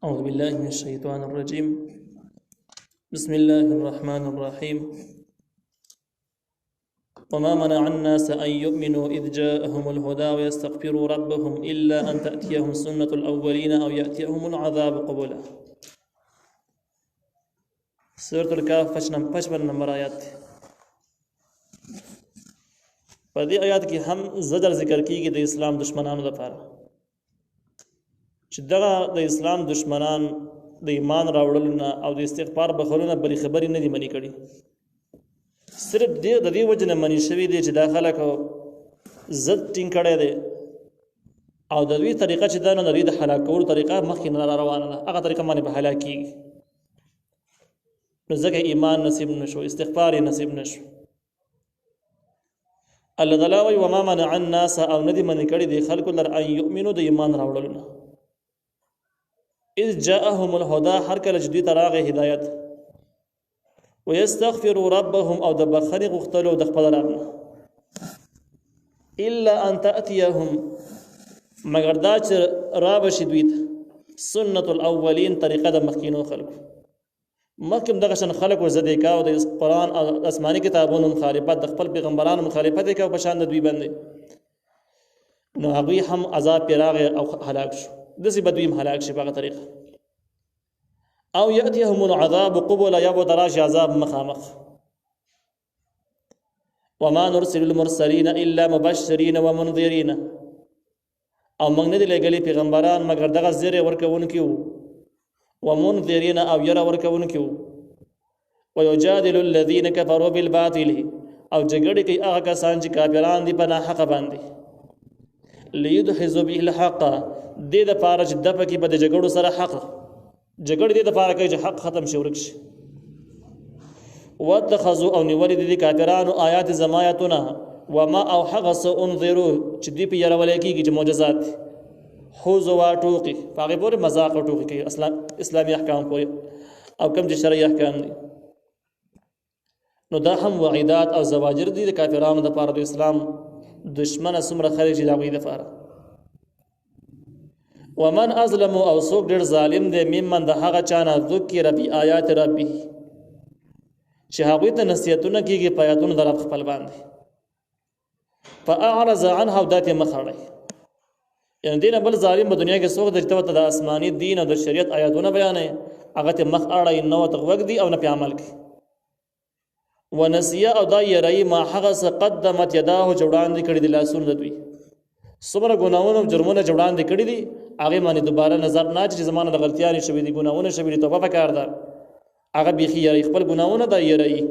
أعوذ بالله من الشيطان الرجيم. بسم الله الرحمن الرحيم. وما منع الناس أن يؤمنوا إذ جاءهم الهدى ويستغفروا ربهم إلا أن تأتيهم سنة الأولين أو يأتيهم العذاب قبلا. سورة الكهف 55 نمبر آیات. په دې آیات کې هم زجر ذکر کیږي د اسلام دشمنانو لپاره چې دغه د اسلام دشمنان د ایمان راوړلو نه او د استغفار بخښلو نه بلې خبرې نه دي منې کړي. صرف د دې وجه نه منې شوي دي چې دا خلک ضد ټینګ کړی دی او د دوی طریقه چې دا نه د دوی د هلاک کولو طریقه مخکې نه روانه ده، هغه طریقه باندې به هلاک کېږي. نو ځکه ایمان نصیب نشو، استغفار یې نصیب نشو. الله تعالی وایي وما منع الناس او نه دي منې کړي دي خلکو لر ان یؤمنو د ایمان راوړلو نه اذ جاءهم الهدى هر کله چې دوی ته راغی هدایت ويستغفروا ربهم او د بخښنې غوښتلو د خپل رب نه الا ان تأتيهم مگر دا چې رابشي دوی ته سنت الاولین طریقه د مخکینو خلکو. مخکې دغه شان خلک ورزدې کاو د قرآن او آسماني کتابونو مخالفت د خپل پیغمبرانو مخالفت یې کاو په شان د دوی باندې، نو هغوی هم عذاب پرې راغی او هلاک شو. داسې به دوی هم هلاک شي په هغه طریقه. او یأتیهم العذاب قبلا یا به ورته راشي عذاب مخامخ. وما نرسل المرسلین الا مبشرین ومنذرین او موږ نه دي لېږلي پیغمبران مګر دغه زیری ورکوونکي وو ومنذرین او یره ورکوونکي وو. ویجادل الذین کفروا بالباطل او جګړې کوي هغه کسان چې کافران دي په ناحقه باندې لیدحضوا به الحق دې دپاره چې دفع کړي په د جګړو سره حق. جګړې دې دپاره کوي چې حق ختم شي، ورک شي. واتخذوا او نیولي دي کافرانو آیات زما آیاتونه وما او هغه څه انذرو چې دوی پې یرولی کېږي چې معجزات دي هزوا ټوقي په هغې پورې مذاق او ټوقي کوي اسلامي احکام پورې او کوم چې شرعي احکام دي. نو دا هم وعیدات او زواجر دي د کافرانو دپاره د اسلام دشمنه څومره خلک چې د هغوی دپاره. ومن ازلم او څوک ډېر ظالم دی ممن د هغه چا نه ذکر بآیات ربه چې هغوی ته نصیحتونه کېږي په آیاتونو د رب خپل باندې فاعرض عنها او دا ترې مخ اړوي. یعنې دې نه بل ظالم په دنیا کې څوک دی چې ته ورته د آسماني دین او د شریعت آیاتونه بیانوي هغه ته مخ اړوي، نه ورته غوږ دي او نه پرې عمل کوي. ونسیه او دا یېروي ما هغه څه قدمت یداه چې وړاندې کړي دي لاسونه د دوی څومره ګناهونه او جرمونه چې وړاندې کړي دي هغې باندې دوباره نظر نه چې زمانه د غلطیانې شوي دي، ګناهونه شوي دي، توبه پکار ده. هغه بیخي یېروي خپل ګناهونه دا یېروي.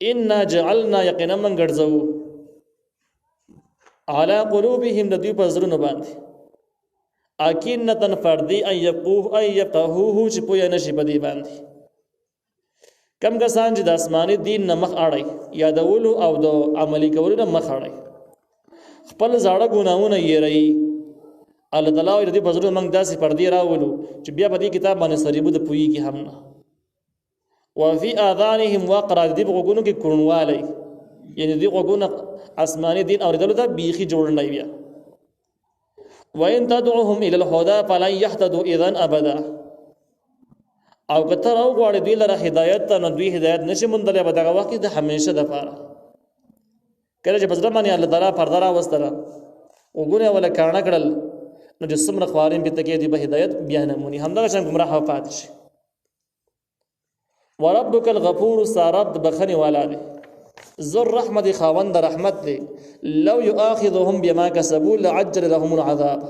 انا جعلنا یقینا من ګرځوو علی قلوبهم د دوی په زړونو باندې اکنة فردي ان یفقهوه چې پوه نه شي په دې باندې. کم کسان چې د آسماني دین نه مخ اړوي یادولو او د عملي کولو نه مخ اړوي خپل زاړه ګناهونه یېروي. الله تعالی وایي د دې په زړونو موږ داسې پردې راولو چې بیا په دې کتاب باندې سریبو د پوهېږي هم نه. وفي آذانهم وقرا د دې په غوږونو کې کوڼوالی، یعنې دې غوږونه آسماني دین اورېدلو ته بیخي جوړ نه بیا. وإن تدعوهم إلى الهدى فلن يهتدوا إذا أبدا او که ته راوغواړې دوی لره هدایت ته نو دوی هدایت نشي موندلی په دغه وخت کې د همیشه دپاره. کله چې په زړه باندې الله تعالی پرده راوستله غوږونه یې وله کاڼه کړل نو چې څومره خواریم پې تکې دوی به هدایت بیا نه موني، همدغه شان ګمراه پاتې شي. وربک الغفور ستا رب د بخښنې والا دی، ذو الرحمت خاوند رحمت دی. لو یؤاخذهم بما کسبوا لعجل لهم العذاب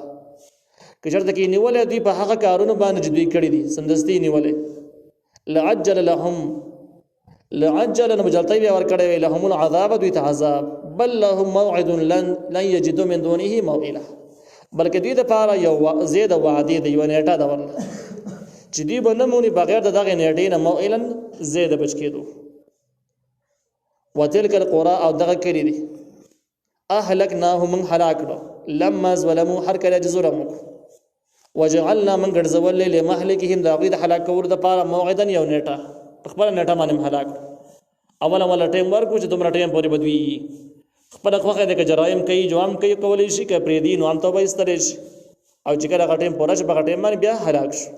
که چېرته کې نیولی دوی په هغه کارونو باندې چې دوی کړي دي سمدستي نیولی لعجل لهم نو جلتی بیا ورکړی وی لهم العذاب دوی ته عذاب بل لهم موعد لن یجدوا من دونه موئله بلکې دوی دپاره یو زید وعدې د یوه نیټه ده ورله چې دوی به نه موني بغیر د دغې نیټې نه موئلا زید بچ کېدو. وتلک القرى او دغه کلي دي اهلکناهم من هلاک کړو لما ظلموا هر کله چې ظلم وکړو وجعلنا من ګرځولې لمهلکهم د هغوی د هلاک کولو دپاره موعدا یو نیټه په خپله نیټه باندې هلاک کړو. اوله ټیم ورکړو چې دومره ټیم پورې به دوی خپله خوښه دی که جرایم کوي جو هم کوي کولی شي که پرېږدي نو هم توبه ایستلی شي. او چې کله غټیم پوره شي په غټیم باندې بیا هلاک شو.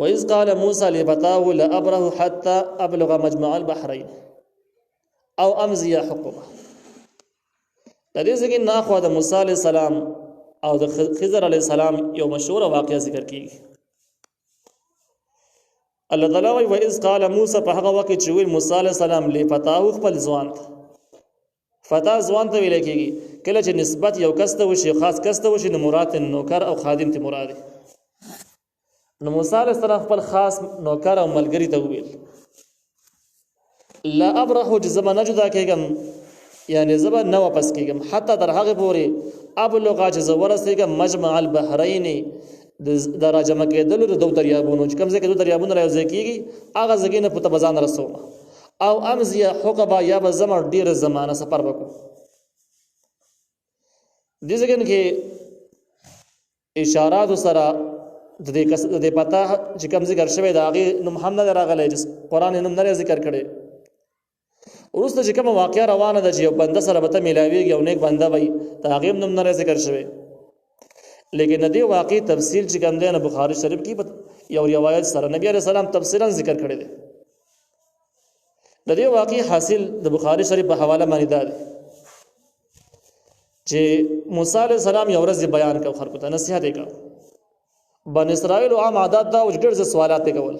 وإذ قال موسى لفتاه لأبره حتى أبلغ مجمع البحرين او امضي حقبه. د دې ځکه نه خو د موسی عليه السلام او د خضر عليه السلام یو مشهور واقعه ذکر کیږي. الله تعالی وایي وإذ قال موسى په هغه وخت چې ویل موسی عليه السلام لفتاه خپل ځوان ته. فتا ځوان ته ویل کېږي کله چې نسبت یو کس ته وشي خاص کس ته وشي نو مراد نوکر او خادم ته مراد. نو موسی عليه السلام خپل خاص نوکر او ملګری ته ویل لا ابرح جزما نجدا کېږم یعنی زبا نه واپس کېږم حتی تر هغه پورې ابلغ چې زورسېږم مجمع البحرین د راجمع کېدلو د دوه دریابونو چې کوم ځای کې دوه دریابونه راځي کېږي هغه ځای نه پته بزان رسوم او امضي حقبه یا به زمر ډیر زمانه سفر وکړو. دې ځای کې اشارات سره د دې پته چې کوم ذکر شوی دا هغه نو محمد راغلی چې قران نوم نه ذکر کړي. ورسته چې کوم واقعیا روانه ده چې یو بنده سره به ته ملاویږي او نیک بنده وي دا هغه نوم نه ذکر شوی. لیکن د دې واقعي تفصیل چې کوم دی نه بخاری شریف کې یو روایت سره نبی عليه السلام تفصیلا ذکر کړی دی. د دې واقعي حاصل د بخاری شریف په حواله باندې ده چې موسی عليه السلام یو ورځ بیان کړ خلکو ته نصيحت وکړ. بن اسرائیل عام عادت دا او ډېر سوالات کول.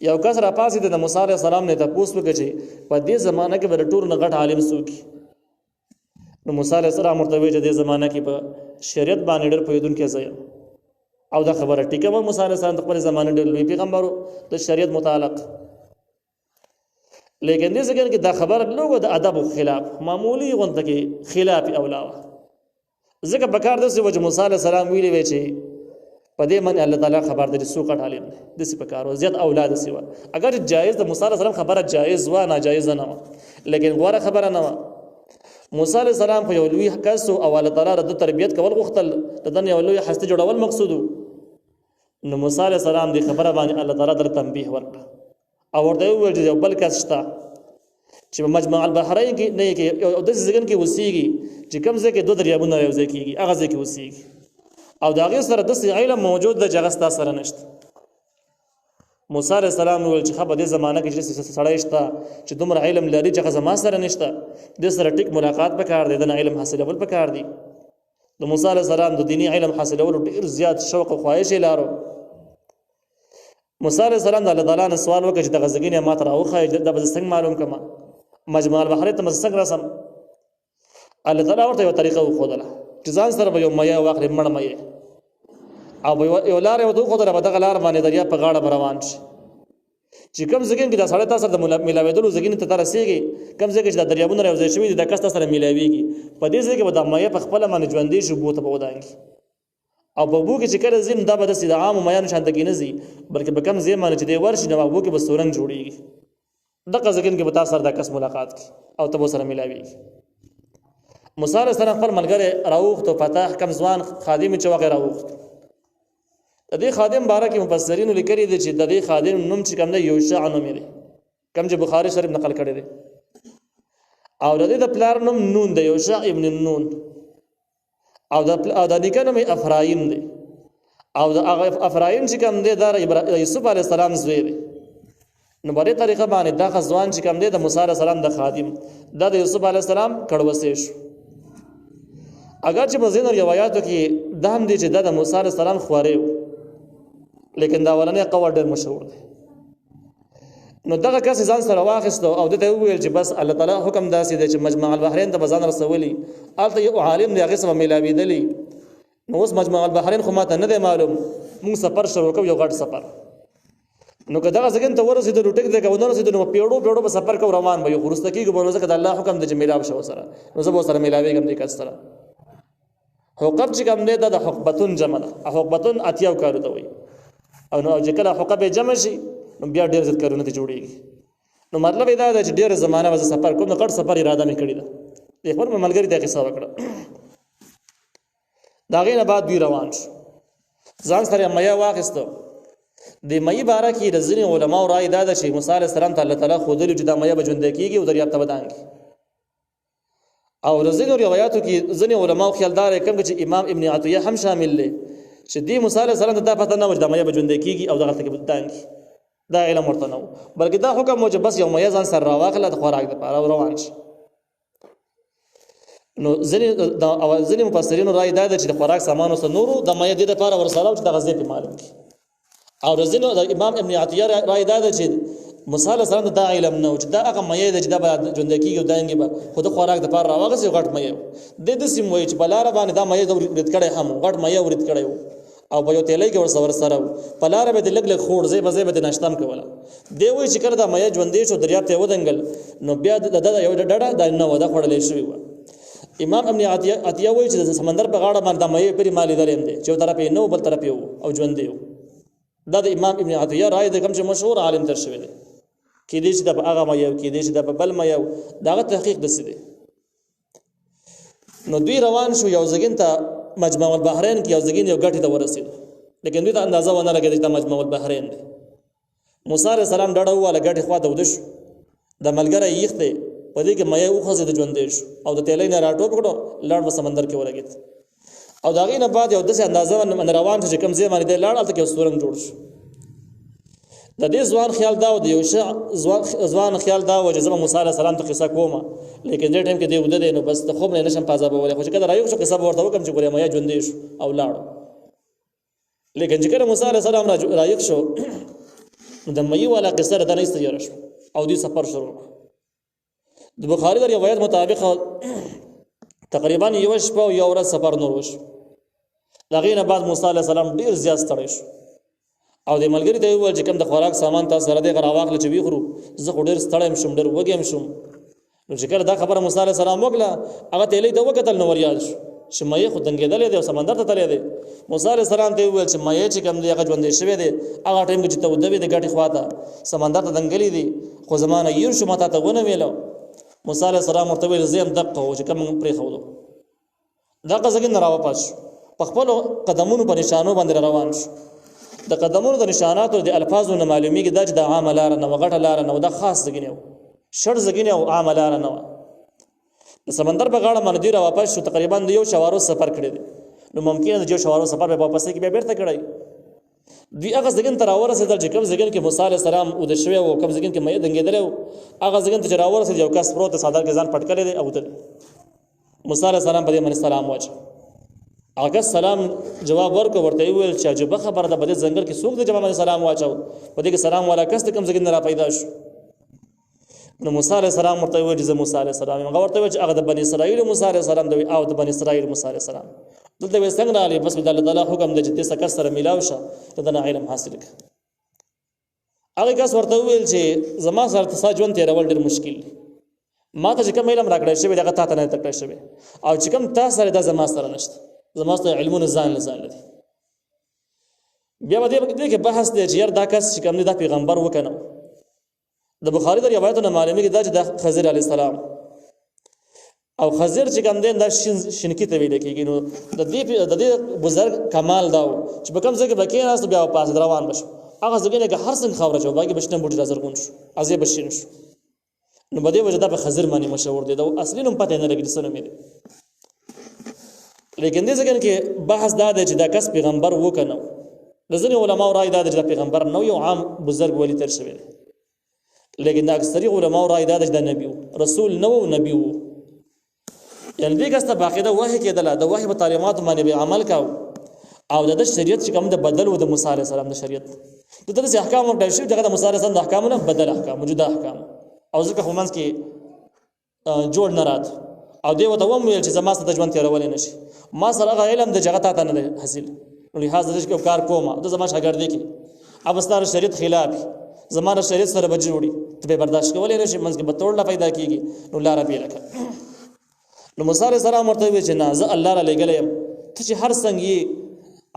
یو کس را پاسې د موسی عليه السلام نه تاسو وکړي په دې زمانہ کې به ټول نه غټ عالم سوکي. نو موسی عليه السلام مرتبه چې د زمانہ کې په شریعت باندې ډېر پوهیدونکي ځای او دا خبره ټیکه و موسی عليه السلام د خپل زمانه ډېر لوی پیغمبرو د شریعت متعلق. لیکن دې څنګه کې دا خبره لوګو د ادب خلاف معمولی غونډه کې خلاف اولاوه ځکه بکار د څه وجه موسی عليه السلام ویلي وی چې په دې باندې الله تعالی خبر درې سو کټ عالم د څه بکار او زیات اولاد سیوا اگر جایز د موسی عليه السلام خبره جایز و ناجایز نه و لیکن غوړه خبره نه و. موسی عليه السلام په یو لوی کس او الله تعالی د تربيت کول غوښتل د دنیا یو لوی هسته جوړول مقصود. نو موسی عليه السلام دې خبره باندې الله تعالی در تنبيه ورکړه او ورته ویل چې بل کس شته چې مجمع البحرین کې نه کې او د ځګن کې وسیږي چې کوم ځای کې دوه دریابونه راځي کېږي هغه ځای کې وسیږي او دا غي سره د علم موجود د جغستا سره نشته. موسی عليه السلام ول چې خبره د زمانہ کې چې سړی شته چې دومره علم لري چې زما سره نشته د سره ټیک ملاقات وکړ دي د علم حاصلول وکړ دي. د موسی عليه السلام د دینی علم حاصلول ډیر زیات شوق او خواهش لرو. موسی عليه السلام د الله تعالی نه سوال وکړ چې د غزګینه ما تر اوخه د بز څنګه معلوم کما مجمع البحر ته څنګه رسم. الله تعالی ورته یو طریقه وښودله چې ځان سره به یو میا واخلې مړ مې او یو لار یو دوه خدای په دغه لار باندې دریا په غاړه روان شي چې کوم ځګین کې د سړی تاسو د ملاویدلو ځګین ته رسیږي کوم ځګین چې د دریابونو راوځي شوی د کس سره ملاویږي په دې ځای کې به د میا په خپل باندې ژوندې شو بوته په ودانګي او په بو کې چې کله زین دا به د سید عام میانو شانت کې نه زی بلکې به کم ځای باندې چې د ورشي نو بو کې به سورنګ جوړیږي دغه ځګین کې به تاسو سره د کس ملاقات کی او تاسو سره ملاویږي. موسی عليه السلام خپل ملګری راوخت او فتح کم ځوان خادم چې وغیرہ راوخت. د دې خادم باره کې مفسرین لیکلي دي چې د دې خادم نوم چې کوم دی یوشع نوم دی کوم چې بخاری شریف نقل کړی دی او د دې د پلار نوم نون دی یوشع ابن نون او د نیکه نوم افرایم دی او د افرایم چې کوم دی د یوسف علی السلام زوی دی. نو په دې طریقه باندې دا ځوان چې کوم دی د موسی علی السلام د خادم د یوسف علی السلام کړوسې شو. اگر چې په ځینو روایتو کې دا هم دي چې د موسی علی السلام خواري لیکن دا ولنه قول ډېر مشهور دی. نو دغه کس ځان سره واخیستو او دته ویل چې بس الله تعالی حکم داسې دی چې مجمع البحرین ته ځان رسولي الته یو عالم دی هغه سم ملاویدلی. نو اوس مجمع البحرین خو ماته نه دی معلوم موږ سفر شروع کوو یو غټ سفر. نو که دغه ځګن ته ورسېدو نو ټیک دی که ونه رسېدو نو پیړو به سفر کوو روان به یو وروسته کېږو به ځکه د الله حکم دی چې میلاو شو سره نو زه به سره میلاویږم دې کس سره. حقب چې کوم دی دا د حقبتون جمع ده. حقبتون اتیاو کارو ته وایي او نو چې کله حقب جمع شي نو بیا ډېر زیات کارونه ته جوړیږي. نو مطلب دا دی چې ډېر زمانه وځ سفر کوم نو غټ سفر اراده مې کړې ده. د خپل ملګری د قصه وکړه دا غینه بعد دوی روان شو ځان سره میا واخیستو. د مې باره کې د ځینې علماو رائے دا ده چې موسی علیه السلام ته الله تعالی خودلی چې دا میا به ژوندی کېږي او دریاب ته ودانګي او رزینو روایتو کې ځینې علماء خیالدار کوم چې امام ابن عطیه هم شامل دي چې دی موسی علیه السلام ته دا پته نه و چې د مې بجوند کیږي او دغه ته دانګي دا علم ورته نه بلکې دا حکم و چې بس یو مې ځان سره راواخله د خوراک لپاره روان شي نو ځینې مفسرینو رائے دا ده چې د خوراک سامان اوس نورو د مې د لپاره ورسره چې د غزې په معلوم کی او ځینې د امام ابن عطیه رائے دا ده چې موسی علیه السلام دا علم نه چې دا هغه مې د چې دا ژوند کیږي دانګي به خود خوراک د لپاره راوغسي غټ مې د دې سیم وای چې بلار باندې دا مې د ورید کړي هم غټ مې ورید کړي او په یو تیلې کې ورسره سره په لار به د لګ لګ خوړ زې بزې به د ناشتام کوله دی وای چې کړه دا مې ژوندې شو دریاب ته ودنګل نو بیا د یو ډډه د نه ودا خړلې شوی و امام ابن عطیه وای چې د سمندر په غاړه باندې مې پری مالې دریم دي چې طرف یې نو بل طرف یو او ژوندې دا د امام ابن عطیه رائے د کوم چې مشهور عالم تر شوی دی کې دې چې د هغه مې کې دې چې د بل مې داغه تحقیق دسي دي نو دوی روان شو یو ځګین ته مجمع البحرین کې یو ځګین یو غټي ته ورسېدو لیکن دوی ته اندازه ونه لګېده چې مجمع البحرین دی موسی علیه السلام ډډه واله غټي خوا ته ودش د ملګری یخته په دې کې مې اوخه د ژوندې شو او د تیلې نه راټوپ کړو لړ په سمندر کې ورګید او داغې نه بعد یو داسې اندازه من روان چې کم ځای باندې لړ الته کې سورنګ جوړ شو د دې ځوان خیال دا و د یو ځوان خیال دا و چې زما موسی علیه السلام ته قصه کومه لیکن دې ټیم کې دی وده دی نو بس ته خوب نه نشم پازا بوله خو چې کله رايو شو قصه ورته وکم چې ګورې مې ژوندې شو او لاړو لیکن چې کله موسی علیه السلام رايو شو د مې والا قصه را نه استجار شو او دې سفر شروع د بخاری د روایت مطابق تقریبا یو شپه او یو ورځ سفر نور وشو لغینه بعد موسی علیه السلام ډیر زیات ستړی شو او د ملګری ته ویل چې کوم د خوراک سامان تاسو سره د غراواغله چې وی خورو زه خو ډیر ستړی شم ډیر وګم شم نو چې کله دا خبره موسی علیه السلام وکړه هغه ته لیدو وکتل نو ورياد شو چې مې خو دنګېدلې دی او سمندر ته تللی دی موسی علیه السلام ته ویل چې مې چې کوم دی هغه ژوندې شوی دی هغه ټیم کې چې ته ودوي د غټي خواته سمندر ته دنګلې دی خو زمانه یې شو ماته ته ونه ویلو موسی علیه السلام ورته ویل زم دقه او چې کوم پرې خولو دا قزګین راوپاش په خپل قدمونو په نشانو باندې روان شو د قدمونو د نشاناتو د الفاظو نه معلومیږي دا چې د عام لار نه وغټه لار نه دا خاص زګینیو شړ زګینیو عام لار نه د سمندر په غاړه باندې دی را واپس شو تقریبا د یو شوارو سفر کړی دی نو ممکن د یو شوارو سفر به واپس کې به بیرته کړی دوی هغه زګین تر اورسېدل چې کوم زګین کې موسی علیه السلام او د شوی او کوم زګین کې مې دنګېدل هغه زګین ته راورسېد یو کس پروت صدر کې ځان پټ کړی دی او ته موسی علیه السلام په دې باندې سلام واچ هغه سلام جواب ورکړ ورته ویل چې عجب خبره ده په دې ځنګل کې څوک د جواب باندې سلام واچو په دې کې سلام والا کس ته کوم زګین را پیدا شو نو موسی علیه السلام ورته ویل چې موسی علیه السلام هغه ورته ویل چې هغه د بنی اسرائیل موسی علیه السلام دی او د بنی اسرائیل موسی علیه السلام دلته وې څنګه علی بس د الله تعالی حکم دی چې تاسو کس سره ملاو شه ته د علم حاصل کړه هغه کس ورته ویل چې زما سره تاسو ژوند تیرول ډیر مشکل دی ما ته چې کوم علم راکړی شوی دغه تا ته نه تکړه شوی او چې کوم تاسو سره د زما سره نشته زما سره علمونه ځان لدي بیا باندې کې بحث دی چې یار دا کس چې کوم د پیغمبر وکنه د بخاری د روایتونو معلومیږي دا چې د خضر علی السلام او خضر چې کوم دی دا شنکی ته ویل کېږي نو د دې بزرګ کمال دا چې په کوم ځای کې بکې ناس بیا پاس روان بشو هغه ځای کې هر څنګه خبره شو باقي بشنه بوټي زرغون شو ازي بشین شو نو بده وجه دا په خضر باندې مشهور دی دا اصلي نوم پته نه لګی سره مې لیکن دې ځکه کې بحث دا دی چې دا کس پیغمبر وکنه لزنی علماء رائے دا چې پیغمبر نو یو عام بزرګ ولی تر شوی لیکن دا اکثری علماء رائے دا چې نبی رسول نو نبی وو یعنی دې کس ته باقاعده وحی کېدل د وحی په تعلیمات باندې به عمل کاو او د شریعت چې کوم د بدل و د موسی علیه السلام د شریعت دغه احکام ورته شي دغه موسی علیه السلام د احکامونو بدل احکام موجوده احکام او ځکه خو منځ کې جوړ نه رات او دی وته وم ویل چې زما ستاسو ژوند تیرول نه شي ما سره هغه علم د جګړه ته نه حاصل نو لہذا دې کار کوم د زما شاګرد کی اب ستاره شریعت خلاف زمانه شریعت سره بجوړي ته برداشت کولای نه شي منځ کې به توړه پیدا کیږي نو لار به لکه نو موسی علیه السلام ورته وی چې نه زه الله را لګلم ته چې هر څنګه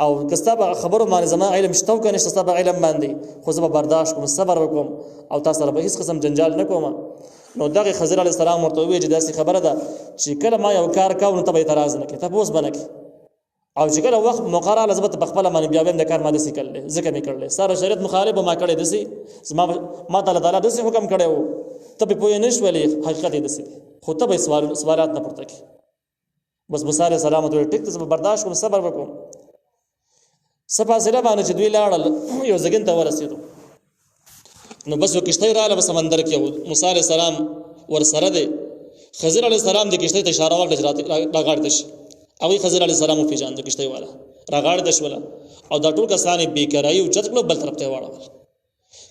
او کستابه خبرو باندې زما علم شتو کنه کستابه علم باندې خو زه برداشت کوم صبر وکم او تاسو سره به هیڅ قسم جنجال نه کوم نو دغه خضر علیه السلام ورته وی چې داسې خبره ده چې کله ما یو کار کاوه نو ته به اعتراض نه کوې ته اوس به نه کوې او چې کله وخت مقرره لزبت په خپل باندې بیا د کار ماده سې کړل ځکه مې کړل ساره شریعت مخالف ما کړی دسي ما تعالی دسي حکم کړو ته په پوهې نشولې حقیقت دسي خو ته به سوالات نه پورته کړي. بس موسی علیه السلام ته ټیک ته برداشت کوم صبر وکړم. څه فاصله باندې چې دوی لاړل یو ځګین ته ورسېدو نو بس یو کشتۍ راغله په سمندر کې موسی علیه السلام ورسره دی. خضر علیه السلام د کشتۍ ته اشاره وکړه چې راغاړې ته شي. هغوی خضر علیه السلام وپېژانده کشتۍ والا راغاړې ته شوله او دا ټول کسان یې بېقراري اوچت کړو بل طرف ته یې واړول.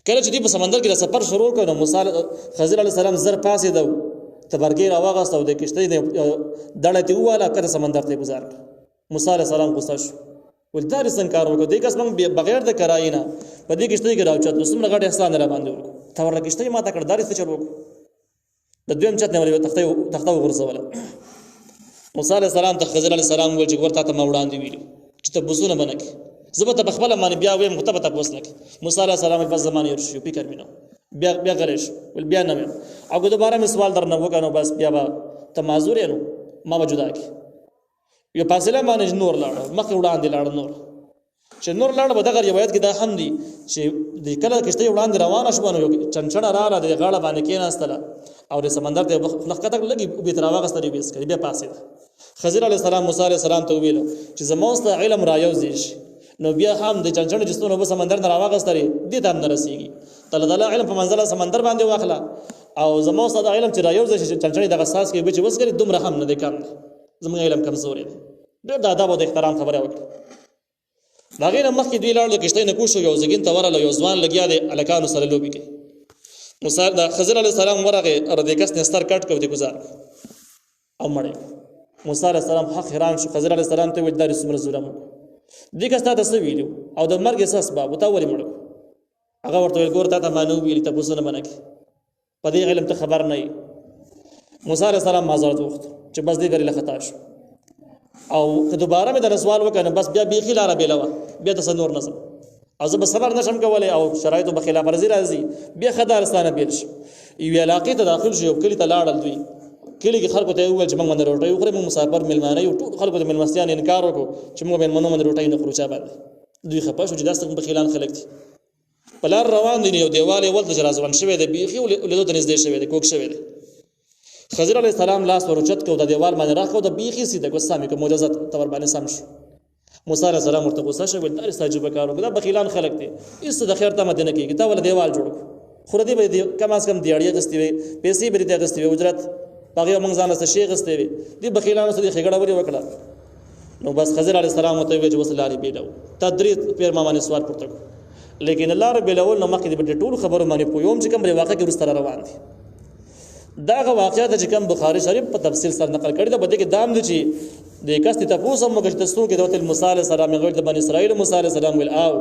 کله چې دوی په سمندر کې د سفر شروع کړ نو خضر علیه السلام زر پاڅېده تبرګۍ راواغسته او د کشتۍ دړه ته وواله کته سمندر ته یې ګزار کړ. موسی علیه السلام غوسه شو ویل دا رې څنګه کار وکړو دې کس موږ بغیر د کرایې نه په دې کشتۍ کې راوچتلو څومره غټ احسان را باندې وکړو تا ورله کشتۍ ماته کړه دا رې څه چل وکړو. د دویم چت نه ولې تخته وغورځوله. موسی علیه السلام ته خضر علیه السلام وویل چې ګور تا ته ما وړاندې ویلي چې تپوسونه به نه کړې زه به ته په خپله باندې بیا ویم خو ته به تپوس نه کړې. موسی علیه السلام بس زما نه هېر شو فکر مې نه بیا غلی شو ویل بیا نه ویم او که دوباره مې سوال درنه وکړه نو بس بیا به ته معذور یې نو ما به جدا کړي. یو فاصله باندې نور لاړه مخکې وړاندې لاړه نور چې نور لاړه به دغه روایت کې دا هم دي چې د کله کشتۍ وړاندې روانه شوه نو یو چنچڼه راغله د غاړه باندې کېناستله او د سمندر ته ښکته لږې اوبې ته راواغېستلې ویس کړې بیا پاڅېده. خضر علیه السلام موسی علیه السلام ته وویل چې زما اوس ته علم رايوځي شي نو بیا هم د چنچڼو چې څونه اوبه سمندر نه راواغېستلې دې ته هم نه رسېږي. تعالی علم په منزله سمندر باندې واخله او زما اوس د علم چې رايوځي شي چنچڼې دغه ساس کې اوبه چې وڅکري دومره هم نه دی کم دی زموږ علم کمزوری دی. ډېر د ادب او د احترام خبره وکړه. د هغې نه مخکې دوی لاړل د کشتۍ نه کوز شو یو زګین ته ورغله یو ځوان لګیا دی هلکانو سره لوبې کوي. د خضر علیه السلام ورغې او د دې کس نه ستر کټ کړ د ګزار او مړ یې. موسی علیه السلام حق حیران شو. خضر علیه السلام ته ویل دا څومره ظلم وکړو دې کس تا ته څه ویلي او د مرګ یې څه اسباب و تا ولې مړ کړو. هغه ورته ویل ګوره تا ته ما نه ویلي تپوسونه به نه کړې په دې علم ته خبر نه یې. موسی علیه السلام معذرت وغوښتو چې بس دې ګرې له خطا شو او که دوباره مې درنه سوال وکړه نو بس بیا بیخي لاره بېله وه بیا ته څه نور نظم او زه به صبر نشم کولی او شرایطو به خلاف ورزي راځي بیا ښه دارستانه بېل شي. یوې علاقې ته داخل شو یو کلي ته لاړل دوی کلي کې خلکو ته یې وویل چې موږ باندې روټۍ وخورئ موږ مسافر مېلمانه یو ټولو خلکو د مېلمستیا نه انکار وکړو چې موږ مېلمنو باندې روټۍ نه خورو چا باندې. دوی خفه شو چې داسې بخیلان خلک دي په لار روان دي یو دیوال یې ولته چې راځوان شوی دی بیخي لیدو ته نږدې شوی دی کوږ شوی دی. خضر علیه السلام لاس ورچت کو د دیوال باندې راخو د بیخي سیده ګسامي کو معجزه تور باندې سم شو. موسی علیه السلام ورته غوسه شو ویل دا استعجاب کارو دا بخیلان خلک دي ایست د خیر ته مدینه کېږي تا ول دیوال جوړ خو ردی به کم از کم دیاړي غستې وي پیسې به دې غستې وي اجرت هغه موږ ځان سره شي غستې وي دې بخیلانو سره خېګړه وری وکړه. نو بس خضر علیه السلام ته ویل چې وسلاري بیلو تدریس پیر ما باندې سوال پورته لیکن الله رب العالمین نو مخکې دې ټول خبرو باندې پویوم چې کوم واقع کې ورسره روان دي. داغه واقعیت چې کوم بخاری شریف په تفصیل سره نقل کړی دا بده کې دام دي چې د کس ته تاسو هم مګر تاسو کې د موسی علیه السلام غیر د بنی اسرائیل موسی علیه السلام ول او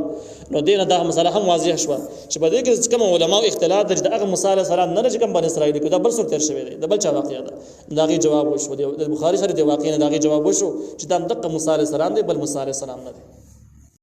نو دینه دا مسله هم واضح شو چې بده کې کوم علماء اختلاف د هغه موسی علیه السلام نه چې کوم بنی اسرائیل کې دا بل څه تر شوی دی د بل چا واقعیت داغه جواب وشو د بخاری شریف د واقعې نه داغه جواب وشو چې دا دغه موسی علیه السلام دی بل موسی علیه السلام نه دی.